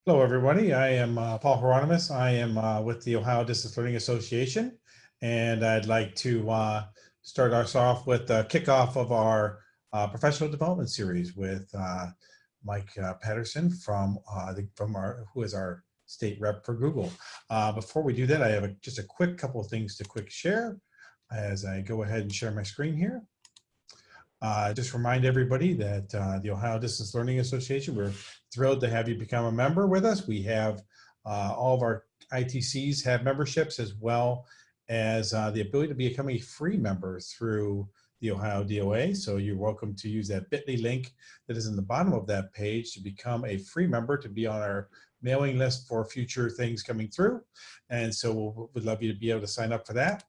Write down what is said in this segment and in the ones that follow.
Hello, everybody. I am Paul Hieronymus. I am with the Ohio Distance Learning Association, and I'd like to start us off with the kickoff of our professional development series with Mike Patterson who is our state rep for Google. Before we do that, I have just a quick couple of things to quick share as I go ahead and share my screen here. Just remind everybody that the Ohio Distance Learning Association, we're thrilled to have you become a member with us. We have all of our ITCs have memberships, as well as the ability to become a free member through the OhioDLA. So you're welcome to use that bit.ly link that is in the bottom of that page to become a free member, to be on our mailing list for future things coming through. And so we'd love you to be able to sign up for that.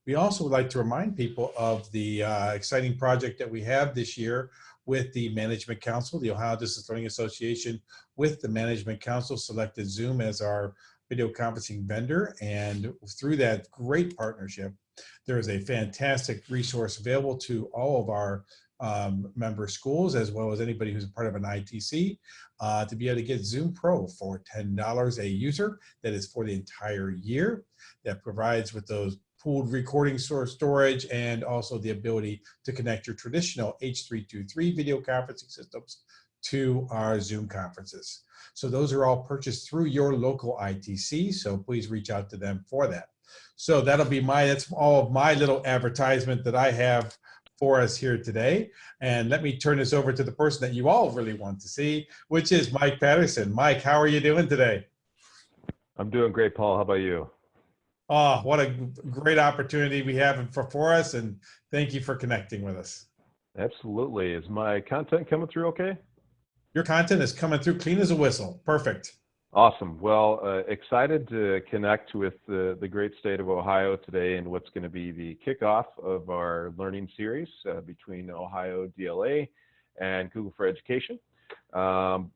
We also would like to remind people of the exciting project that we have this year with the Management Council. The Ohio Distance Learning Association, with the Management Council, selected Zoom as our video conferencing vendor. And through that great partnership, there is a fantastic resource available to all of our member schools, as well as anybody who's a part of an ITC, to be able to get Zoom Pro for $10 a user. That is for the entire year. That provides with those pooled recording storage, and also the ability to connect your traditional H.323 video conferencing systems to our Zoom conferences. So those are all purchased through your local ITC, so please reach out to them for that. So that's all of my little advertisement that I have for us here today. And let me turn this over to the person that you all really want to see, which is Mike Patterson. Mike, how are you doing today? I'm doing great, Paul. How about you? Oh, what a great opportunity we have for us, and thank you for connecting with us. Absolutely. Is my content coming through okay? Your content is coming through clean as a whistle. Perfect. Awesome. Well, excited to connect with the great state of Ohio today and what's going to be the kickoff of our learning series between OhioDLA and Google for Education.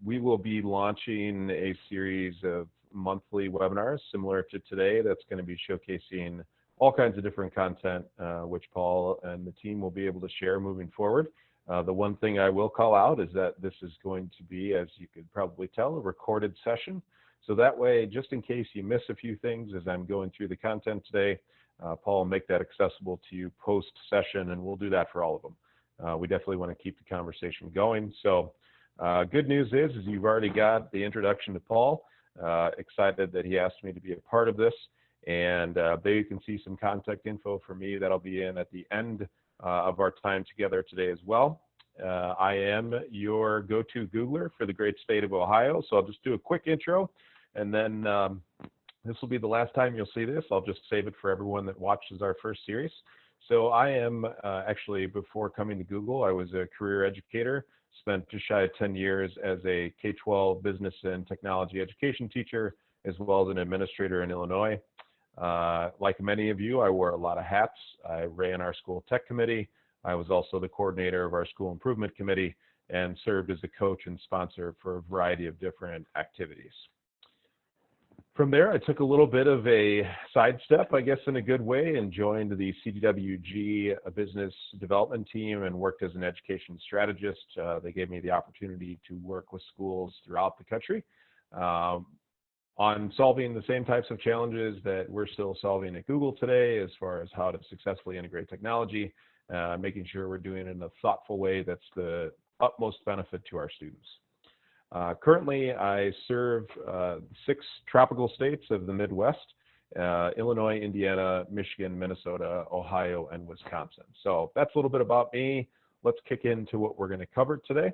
We will be launching a series of monthly webinars similar to today that's going to be showcasing all kinds of different content, which Paul and the team will be able to share moving forward. The one thing I will call out is that this is going to be, as you could probably tell, a recorded session. So that way, just in case you miss a few things as I'm going through the content today, Paul will make that accessible to you post-session, and we'll do that for all of them. We definitely want to keep the conversation going. So good news is you've already got the introduction to Paul. Excited that he asked me to be a part of this, and there you can see some contact info for me that'll be in at the end of our time together today as well. I am your go-to Googler for the great state of Ohio, so I'll just do a quick intro, and then this will be the last time you'll see this. I'll just save it for everyone that watches our first series. So I am actually, before coming to Google, I was a career educator. Spent just shy of 10 years as a K-12 business and technology education teacher, as well as an administrator in Illinois. Like many of you, I wore a lot of hats. I ran our school tech committee. I was also the coordinator of our school improvement committee and served as a coach and sponsor for a variety of different activities. From there, I took a little bit of a sidestep, I guess, in a good way, and joined the CDWG business development team and worked as an education strategist. They gave me the opportunity to work with schools throughout the country on solving the same types of challenges that we're still solving at Google today, as far as how to successfully integrate technology, making sure we're doing it in a thoughtful way that's the utmost benefit to our students. Currently, I serve 6 tropical states of the Midwest, Illinois, Indiana, Michigan, Minnesota, Ohio, and Wisconsin. So that's a little bit about me. Let's kick into what we're going to cover today.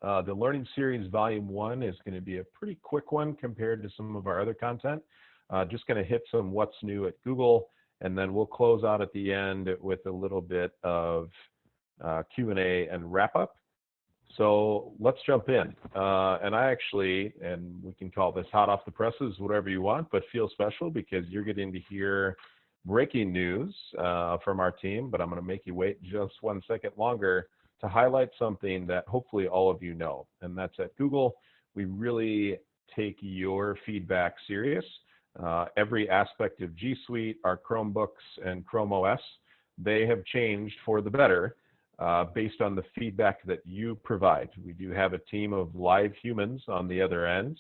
The Learning Series Volume 1 is going to be a pretty quick one compared to some of our other content. Just going to hit some what's new at Google, and then we'll close out at the end with a little bit of Q&A and wrap up. So let's jump in. And we can call this hot off the presses, whatever you want, but feel special because you're getting to hear breaking news from our team, but I'm going to make you wait just 1 second longer to highlight something that hopefully all of you know, and that's at Google. We really take your feedback serious. Every aspect of G Suite, our Chromebooks and Chrome OS, they have changed for the better based on the feedback that you provide. We do have a team of live humans on the other end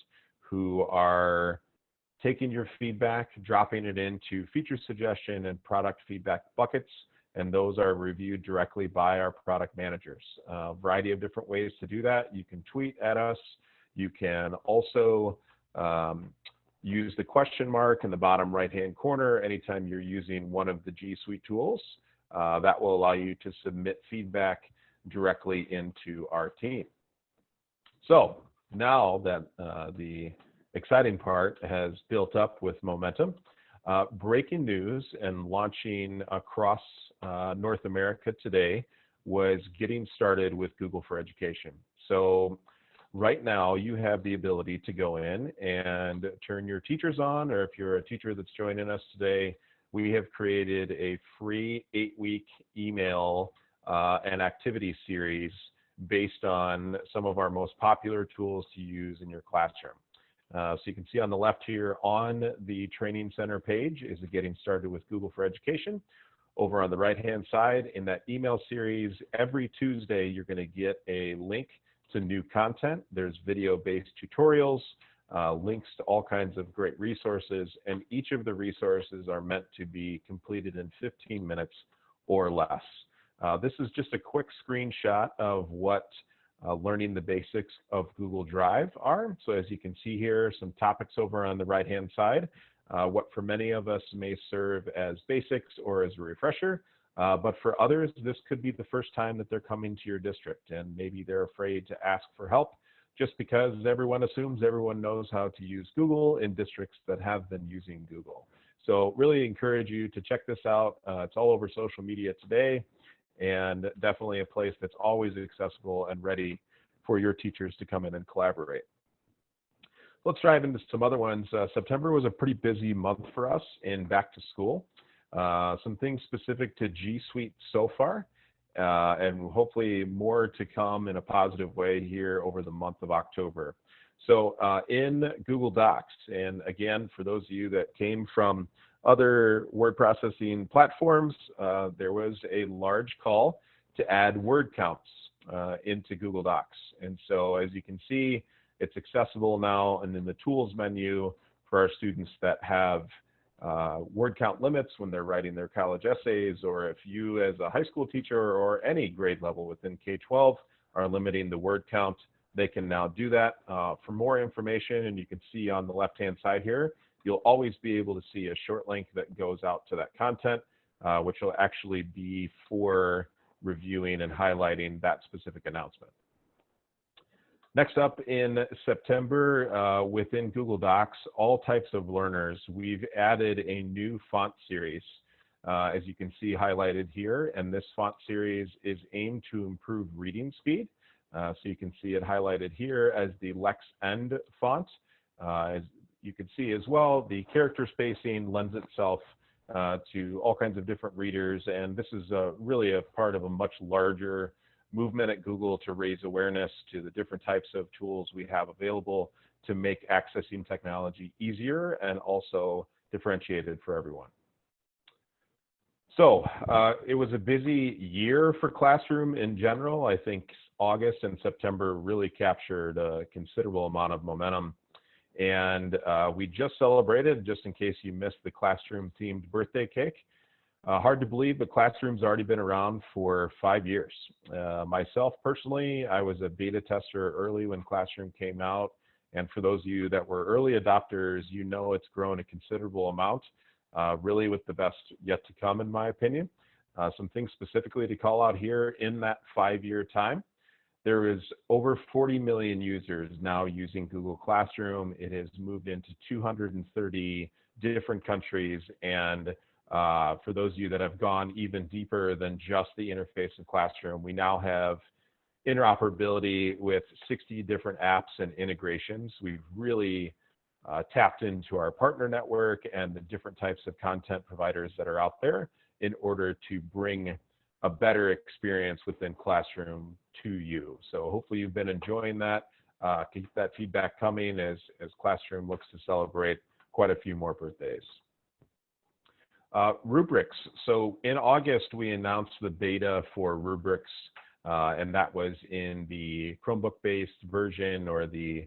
who are taking your feedback, dropping it into feature suggestion and product feedback buckets, and those are reviewed directly by our product managers. A variety of different ways to do that. You can tweet at us. You can also use the question mark in the bottom right-hand corner anytime you're using one of the G Suite tools. That will allow you to submit feedback directly into our team. So now that the exciting part has built up with momentum, breaking news and launching across North America today was getting started with Google for Education. So right now you have the ability to go in and turn your teachers on, or if you're a teacher that's joining us today, we have created a free 8-week email and activity series based on some of our most popular tools to use in your classroom. So you can see on the left here on the Training Center page is Getting Started with Google for Education. Over on the right-hand side in that email series, every Tuesday you're going to get a link to new content. There's video-based tutorials, links to all kinds of great resources, and each of the resources are meant to be completed in 15 minutes or less. This is just a quick screenshot of what learning the basics of Google Drive are. So as you can see here, some topics over on the right-hand side, what for many of us may serve as basics or as a refresher, but for others, this could be the first time that they're coming to your district, and maybe they're afraid to ask for help just because everyone assumes everyone knows how to use Google in districts that have been using Google. So really encourage you to check this out. It's all over social media today, and definitely a place that's always accessible and ready for your teachers to come in and collaborate. Let's dive into some other ones. September was a pretty busy month for us in back to school. Some things specific to G Suite so far, and hopefully more to come in a positive way here over the month of October. So in Google Docs, and again, for those of you that came from other word processing platforms, there was a large call to add word counts into Google Docs. And so as you can see, it's accessible now and in the tools menu for our students that have word count limits when they're writing their college essays, or if you as a high school teacher or any grade level within K-12 are limiting the word count, they can now do that. For more information, and you can see on the left-hand side here, you'll always be able to see a short link that goes out to that content, which will actually be for reviewing and highlighting that specific announcement. Next up in September, within Google Docs, all types of learners, we've added a new font series, as you can see highlighted here. And this font series is aimed to improve reading speed. So you can see it highlighted here as the Lex End font. As you can see as well, the character spacing lends itself to all kinds of different readers. And this is really a part of a much larger movement at Google to raise awareness to the different types of tools we have available to make accessing technology easier and also differentiated for everyone. So it was a busy year for Classroom in general. I think August and September really captured a considerable amount of momentum. And we just celebrated, just in case you missed the Classroom themed birthday cake. Hard to believe, but Classroom's already been around for 5 years. Myself personally, I was a beta tester early when Classroom came out. And for those of you that were early adopters, you know it's grown a considerable amount, really with the best yet to come, in my opinion. Some things specifically to call out here in that 5-year time. There is over 40 million users now using Google Classroom. It has moved into 230 different countries, and for those of you that have gone even deeper than just the interface of Classroom, we now have interoperability with 60 different apps and integrations. We've really tapped into our partner network and the different types of content providers that are out there in order to bring a better experience within Classroom to you. So hopefully you've been enjoying that. Keep that feedback coming as Classroom looks to celebrate quite a few more birthdays. Rubrics. So in August, we announced the beta for Rubrics, and that was in the Chromebook-based version or the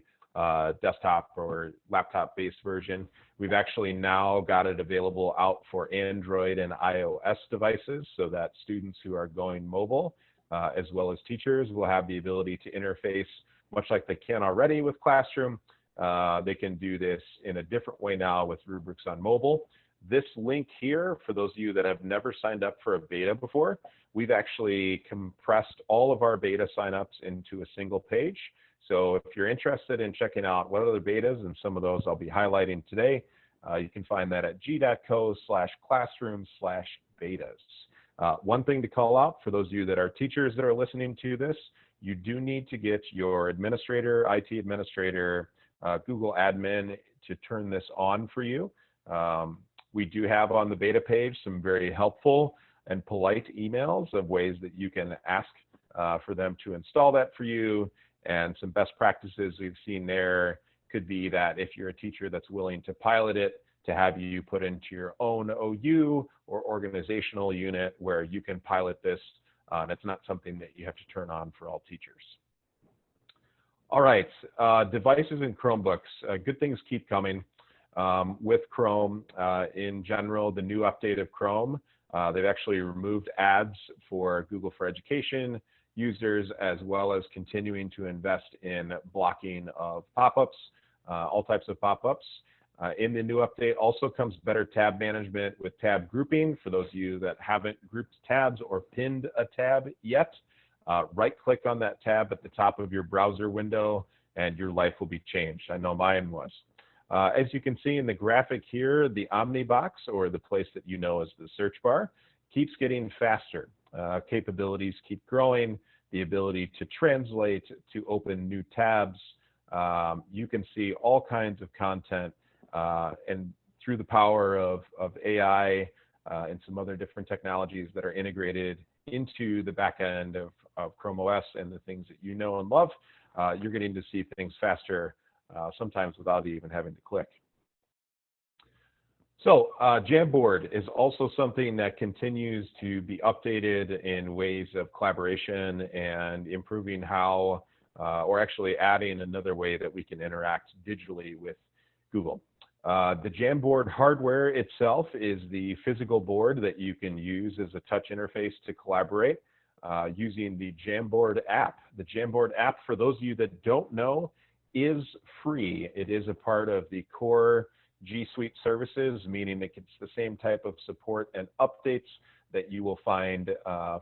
desktop or laptop-based version. We've actually now got it available out for Android and iOS devices so that students who are going mobile, as well as teachers, will have the ability to interface much like they can already with Classroom. They can do this in a different way now with Rubrics on mobile. This link here, for those of you that have never signed up for a beta before, we've actually compressed all of our beta signups into a single page. So if you're interested in checking out what other betas, and some of those I'll be highlighting today, you can find that at g.co/classroom/betas. One thing to call out for those of you that are teachers that are listening to this, you do need to get your administrator, IT administrator, Google admin to turn this on for you. We do have on the beta page some very helpful and polite emails of ways that you can ask for them to install that for you. And some best practices we've seen there could be that if you're a teacher that's willing to pilot it, to have you put into your own OU or organizational unit where you can pilot this. It's not something that you have to turn on for all teachers. All right, devices and Chromebooks. Good things keep coming with Chrome. In general, the new update of Chrome, they've actually removed ads for Google for Education users, as well as continuing to invest in blocking of pop-ups, all types of pop-ups. In the new update also comes better tab management with tab grouping. For those of you that haven't grouped tabs or pinned a tab yet, right-click on that tab at the top of your browser window and your life will be changed. I know mine was. As you can see in the graphic here, the Omnibox, or the place that you know as the search bar, keeps getting faster. Capabilities keep growing, the ability to translate, to open new tabs. You can see all kinds of content, and through the power of AI and some other different technologies that are integrated into the back end of Chrome OS and the things that you know and love, you're getting to see things faster, sometimes without even having to click. So Jamboard is also something that continues to be updated in ways of collaboration and improving how, or actually adding another way that we can interact digitally with Google. The Jamboard hardware itself is the physical board that you can use as a touch interface to collaborate using the Jamboard app. The Jamboard app, for those of you that don't know, is free. It is a part of the core G Suite services, meaning that it's the same type of support and updates that you will find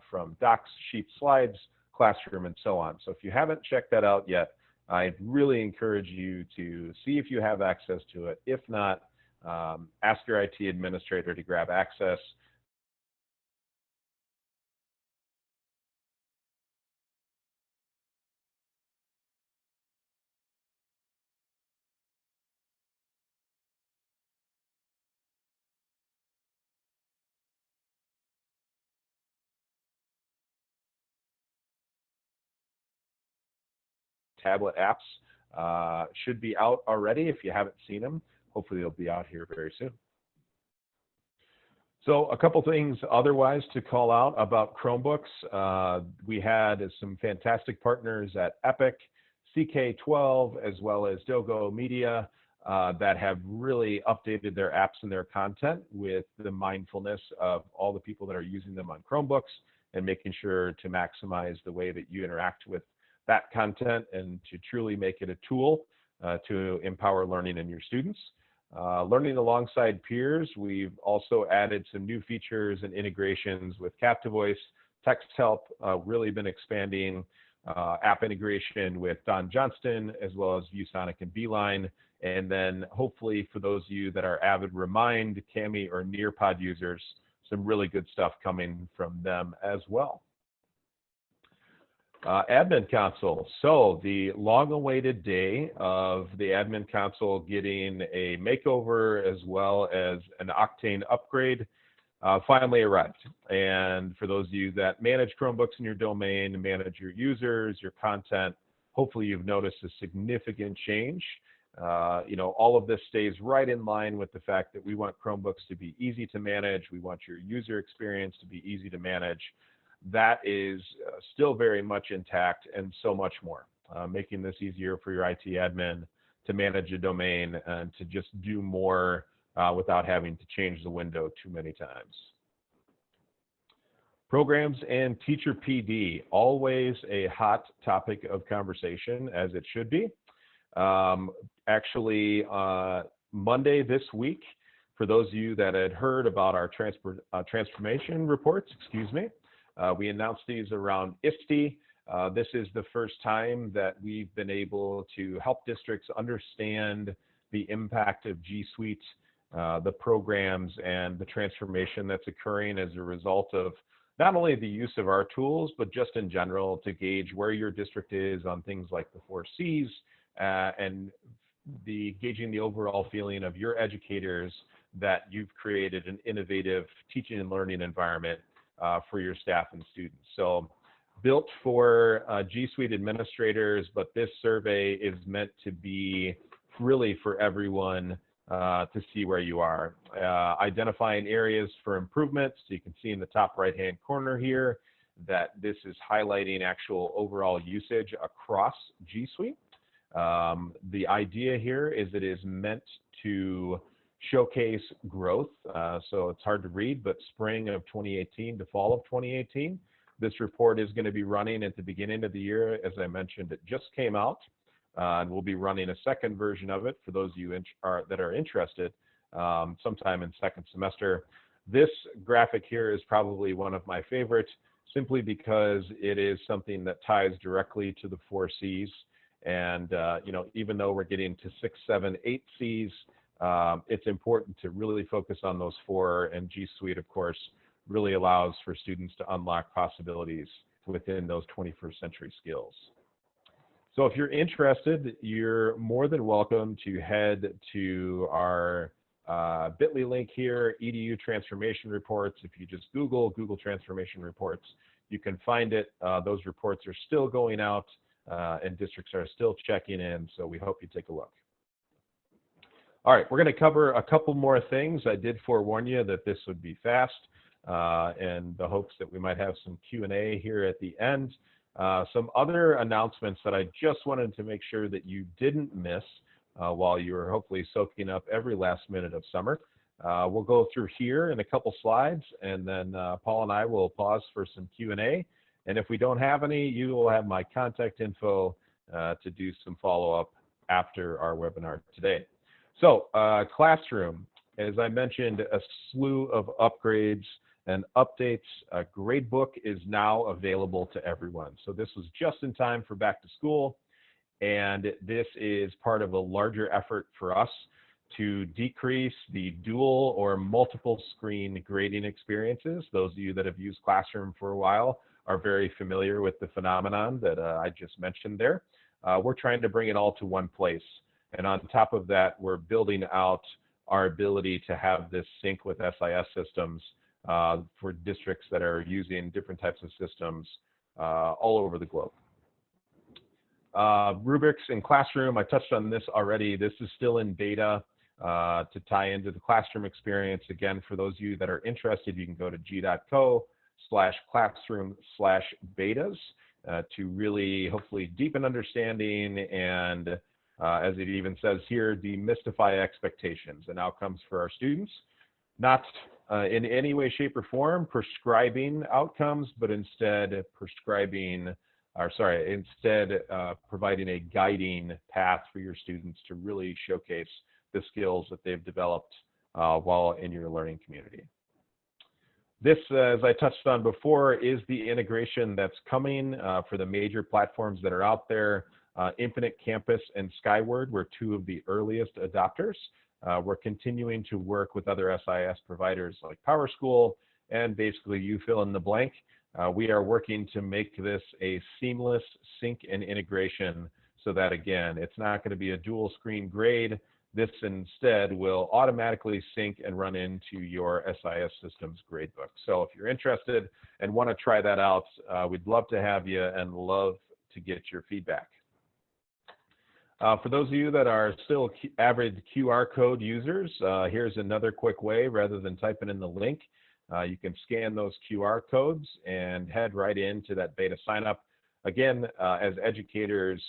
from Docs, Sheets, Slides, Classroom, and so on. So if you haven't checked that out yet, I'd really encourage you to see if you have access to it. If not, ask your IT administrator to grab access. Tablet apps should be out already if you haven't seen them. Hopefully they'll be out here very soon. So a couple things otherwise to call out about Chromebooks. We had some fantastic partners at Epic, CK12, as well as Dogo Media that have really updated their apps and their content with the mindfulness of all the people that are using them on Chromebooks and making sure to maximize the way that you interact with that content and to truly make it a tool to empower learning in your students. Learning alongside peers, we've also added some new features and integrations with Captivoice, Text Help, really been expanding app integration with Don Johnston, as well as ViewSonic and Beeline. And then hopefully for those of you that are avid Remind, Kami, or Nearpod users, some really good stuff coming from them as well. Admin console. So the long-awaited day of the admin console getting a makeover as well as an Octane upgrade finally arrived. And for those of you that manage Chromebooks in your domain, manage your users, your content, hopefully you've noticed a significant change. You know, all of this stays right in line with the fact that we want Chromebooks to be easy to manage. We want your user experience to be easy to manage. That is still very much intact and so much more, making this easier for your IT admin, to manage a domain and to just do more without having to change the window too many times. Programs and teacher PD, always a hot topic of conversation, as it should be. Actually, Monday this week, for those of you that had heard about our transformation reports, we announced these around ISTE. This is the first time that we've been able to help districts understand the impact of G Suite, the programs, and the transformation that's occurring as a result of not only the use of our tools, but just in general to gauge where your district is on things like the 4 Cs and gauging the overall feeling of your educators that you've created an innovative teaching and learning environment for your staff and students. So built for G Suite administrators, but this survey is meant to be really for everyone to see where you are. Identifying areas for improvement. So you can see in the top right-hand corner here that this is highlighting actual overall usage across G Suite. The idea here is it is meant to showcase growth. So it's hard to read, but spring of 2018 to fall of 2018. This report is going to be running at the beginning of the year. As I mentioned, it just came out. And we'll be running a second version of it for those of you that are interested sometime in second semester. This graphic here is probably one of my favorites, simply because it is something that ties directly to the 4 Cs. And you know, even though we're getting to 6, 7, 8 Cs, it's important to really focus on those 4. And G Suite, of course, really allows for students to unlock possibilities within those 21st century skills. So if you're interested, you're more than welcome to head to our bit.ly link here, EDU Transformation Reports. If you just Google Transformation Reports, you can find it. Those reports are still going out and districts are still checking in, so we hope you take a look. All right, we're going to cover a couple more things. I did forewarn you that this would be fast and the hopes that we might have some Q&A here at the end. Some other announcements that I just wanted to make sure that you didn't miss while you were hopefully soaking up every last minute of summer. We'll go through here in a couple slides, and then Paul and I will pause for some Q&A. And if we don't have any, you will have my contact info to do some follow-up after our webinar today. So Classroom, as I mentioned, a slew of upgrades and updates. A gradebook is now available to everyone. So this was just in time for back to school. And this is part of a larger effort for us to decrease the dual or multiple screen grading experiences. Those of you that have used Classroom for a while are very familiar with the phenomenon that I just mentioned there. We're trying to bring it all to one place. And on top of that, we're building out our ability to have this sync with SIS systems for districts that are using different types of systems all over the globe. Rubrics in Classroom, I touched on this already. This is still in beta to tie into the Classroom experience. Again, for those of you that are interested, you can go to g.co/classroom/betas to really hopefully deepen understanding and, as it even says here, demystify expectations and outcomes for our students. Not in any way, shape, or form prescribing outcomes, but instead providing a guiding path for your students to really showcase the skills that they've developed while in your learning community. This, as I touched on before, is the integration that's coming for the major platforms that are out there. Infinite Campus and Skyward were 2 of the earliest adopters. We're continuing to work with other SIS providers like PowerSchool, and basically you fill in the blank. We are working to make this a seamless sync and integration so that, again, it's not going to be a dual screen grade. This instead will automatically sync and run into your SIS systems gradebook. So if you're interested and want to try that out, we'd love to have you and love to get your feedback. For those of you that are still avid QR code users, here's another quick way. Rather than typing in the link, you can scan those QR codes and head right into that beta sign up. Again, as educators,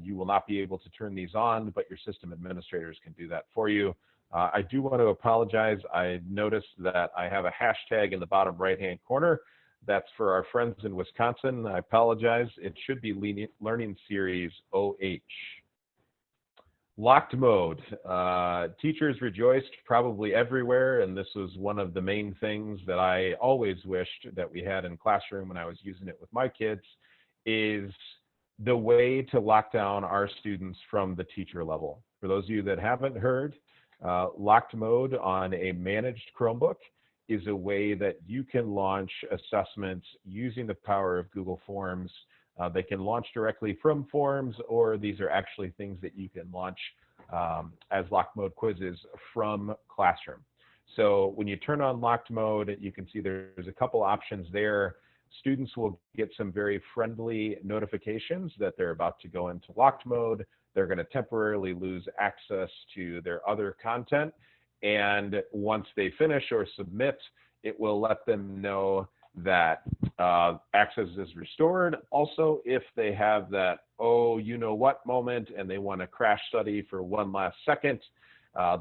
You will not be able to turn these on, but your system administrators can do that for you. I do want to apologize. I noticed that I have a hashtag in the bottom right-hand corner. That's for our friends in Wisconsin. I apologize. It should be Learning Series OH. Locked mode. Teachers rejoiced probably everywhere, and this was one of the main things that I always wished that we had in classroom when I was using it with my kids, is the way to lock down our students from the teacher level. For those of you that haven't heard, locked mode on a managed Chromebook is a way that you can launch assessments using the power of Google Forms. They can launch directly from Forms, or these are actually things that you can launch as locked mode quizzes from Classroom. So when you turn on locked mode, you can see there's a couple options there. Students will get some very friendly notifications that they're about to go into locked mode. They're going to temporarily lose access to their other content. And once they finish or submit, it will let them know that access is restored. Also, if they have that, oh, you know what moment, and they want to crash study for one last second,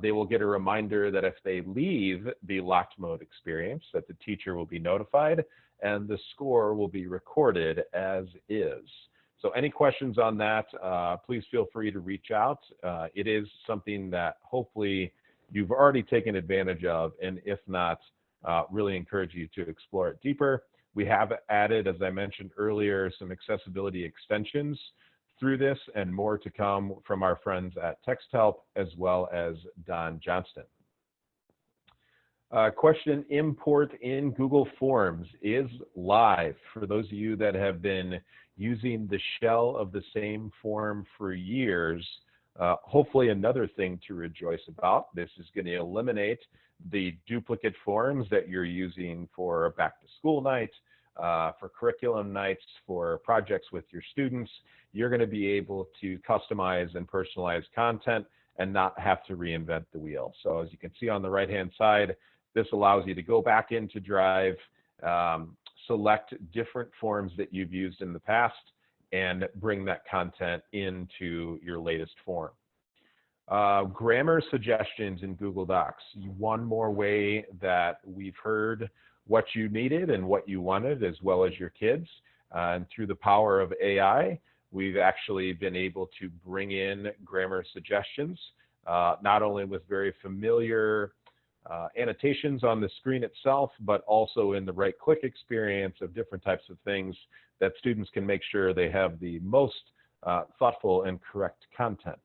they will get a reminder that if they leave the locked mode experience, that the teacher will be notified and the score will be recorded as is. So any questions on that, please feel free to reach out. It is something that hopefully you've already taken advantage of, and if not, really encourage you to explore it deeper. We have added, as I mentioned earlier, some accessibility extensions through this, and more to come from our friends at TextHelp as well as Don Johnston. Question: import in Google Forms is live. For those of you that have been using the shell of the same form for years, hopefully another thing to rejoice about. This is going to eliminate the duplicate forms that you're using for back to school night, for curriculum nights, for projects with your students. You're going to be able to customize and personalize content and not have to reinvent the wheel. So as you can see on the right-hand side, this allows you to go back into Drive, select different forms that you've used in the past, and bring that content into your latest form. Grammar suggestions in Google Docs. One more way that we've heard what you needed and what you wanted, as well as your kids. And through the power of AI, we've actually been able to bring in grammar suggestions, not only with very familiar annotations on the screen itself, but also in the right-click experience of different types of things that students can make sure they have the most thoughtful and correct content.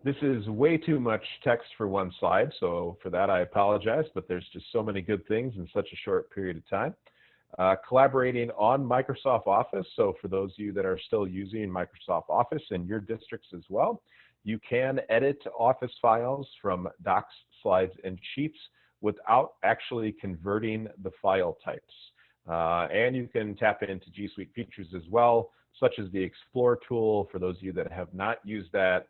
This is way too much text for one slide, so for that I apologize, but there's just so many good things in such a short period of time. Collaborating on Microsoft Office, so for those of you that are still using Microsoft Office in your districts as well, you can edit Office files from Docs, Slides, and Sheets without actually converting the file types. And you can tap into G Suite features as well, such as the Explore tool. For those of you that have not used that,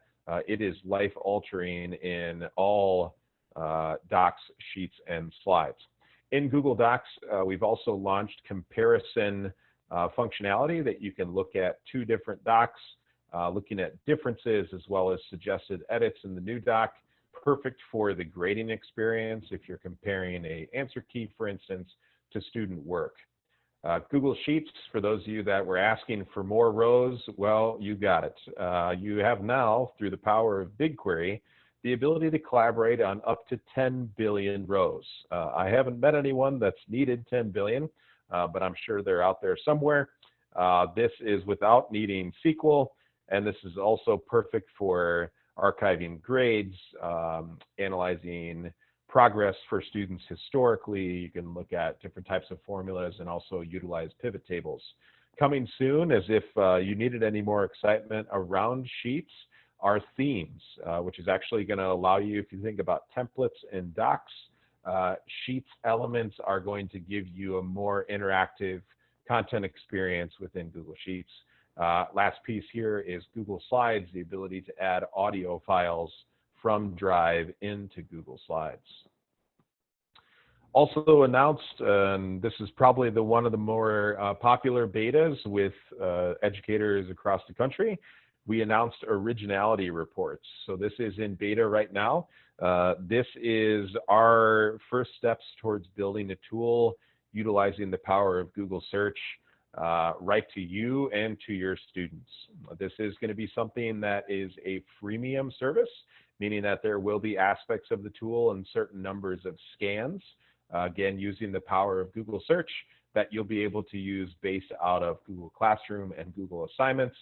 it is life-altering in all Docs, Sheets, and Slides. In Google Docs, we've also launched comparison functionality that you can look at two different docs, looking at differences as well as suggested edits in the new doc. Perfect for the grading experience if you're comparing an answer key, for instance, to student work. Google Sheets, for those of you that were asking for more rows, well, you got it. You have now, through the power of BigQuery, the ability to collaborate on up to 10 billion rows. I haven't met anyone that's needed 10 billion, but I'm sure they're out there somewhere. This is without needing SQL, and this is also perfect for archiving grades, analyzing progress for students historically. You can look at different types of formulas and also utilize pivot tables. Coming soon, as if you needed any more excitement around Sheets, are themes, which is actually going to allow you, if you think about templates in Docs, Sheets elements are going to give you a more interactive content experience within Google Sheets. Last piece here is Google Slides, the ability to add audio files from Drive into Google Slides. Also announced, and this is probably one of the more popular betas with educators across the country, we announced Originality reports. So this is in beta right now. This is our first steps towards building a tool utilizing the power of Google search right to you and to your students. This is going to be something that is a freemium service, meaning that there will be aspects of the tool and certain numbers of scans, again, using the power of Google search, that you'll be able to use based out of Google Classroom and Google Assignments.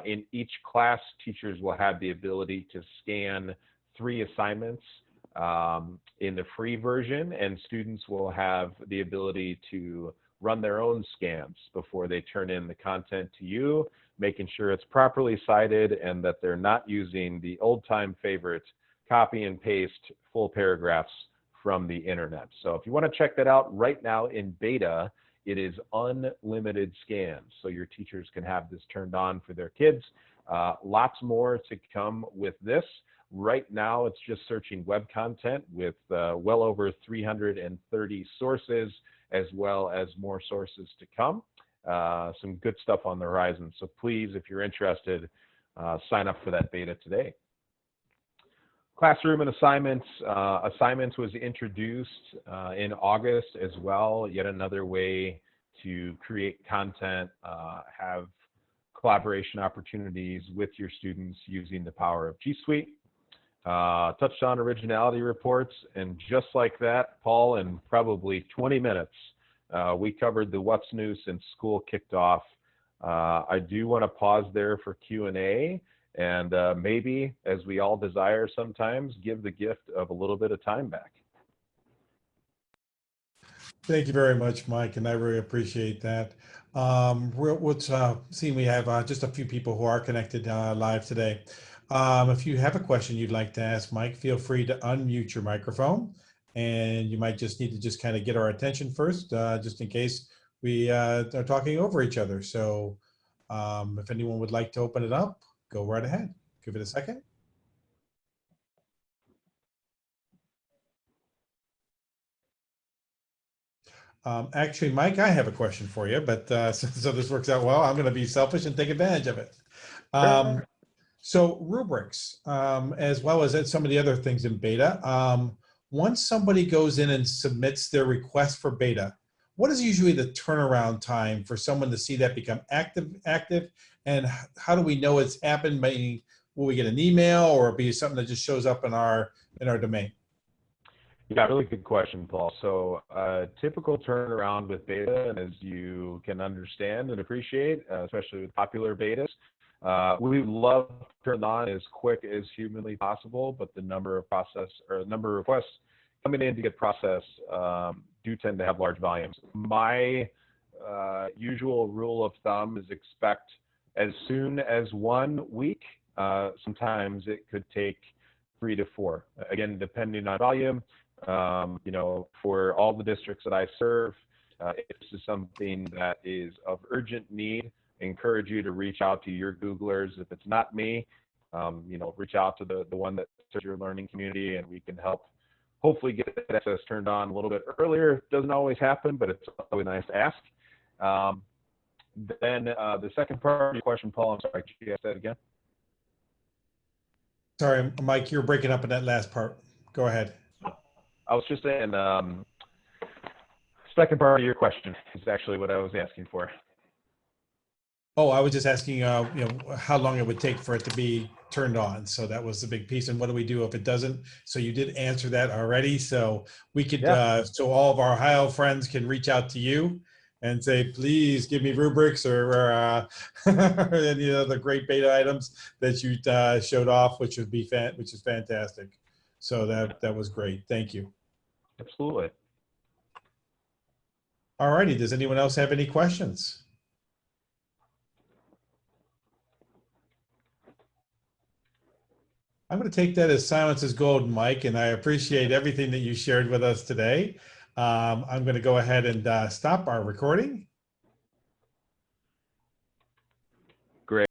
In each class, teachers will have the ability to scan 3 assignments in the free version, and students will have the ability to run their own scans before they turn in the content to you, making sure it's properly cited and that they're not using the old-time favorite copy and paste full paragraphs from the internet. So if you want to check that out right now in beta, it is unlimited scans. So your teachers can have this turned on for their kids. Lots more to come with this. Right now, it's just searching web content with well over 330 sources, as well as more sources to come. Some good stuff on the horizon. So please, if you're interested, sign up for that beta today. Classroom and assignments. Assignments was introduced in August as well. Yet another way to create content, have collaboration opportunities with your students using the power of G Suite. Touched on Originality reports, and just like that, Paul, in probably 20 minutes, we covered the what's new since school kicked off. I do want to pause there for Q&A. And maybe, as we all desire sometimes, give the gift of a little bit of time back. Thank you very much, Mike, and I really appreciate that. Let's see, we have just a few people who are connected live today. If you have a question you'd like to ask Mike, feel free to unmute your microphone, and you might just need to just kind of get our attention first, just in case we are talking over each other. So if anyone would like to open it up, go right ahead. Give it a second. Actually, Mike, I have a question for you, but so this works out well, I'm going to be selfish and take advantage of it. So rubrics, as well as some of the other things in beta, once somebody goes in and submits their request for beta, what is usually the turnaround time for someone to see that become active? And how do we know it's happened? Maybe will we get an email, or be something that just shows up in our domain? Yeah, really good question, Paul. So typical turnaround with beta, and as you can understand and appreciate, especially with popular betas, we love to turn on as quick as humanly possible, but the number of requests coming in to get processed do tend to have large volumes. My usual rule of thumb is expect as soon as 1 week. Sometimes it could take 3 to 4. Again, depending on volume. For all the districts that I serve, if this is something that is of urgent need, I encourage you to reach out to your Googlers. If it's not me, reach out to the one that serves your learning community, and we can help hopefully get that access turned on a little bit earlier. It doesn't always happen, but it's always nice to ask. Then the second part of your question, Paul, I'm sorry, could you ask that again? Sorry, Mike, you're breaking up in that last part. Go ahead. I was just saying, second part of your question is actually what I was asking for. Oh, I was just asking, how long it would take for it to be turned on. So that was the big piece. And what do we do if it doesn't? So you did answer that already. So we could, so all of our Ohio friends can reach out to you and say, please give me rubrics or any of the great beta items that you showed off, which is fantastic. So that was great. Thank you. Absolutely. All righty. Does anyone else have any questions? I'm going to take that as silence is gold, Mike, and I appreciate everything that you shared with us today. I'm going to go ahead and stop our recording,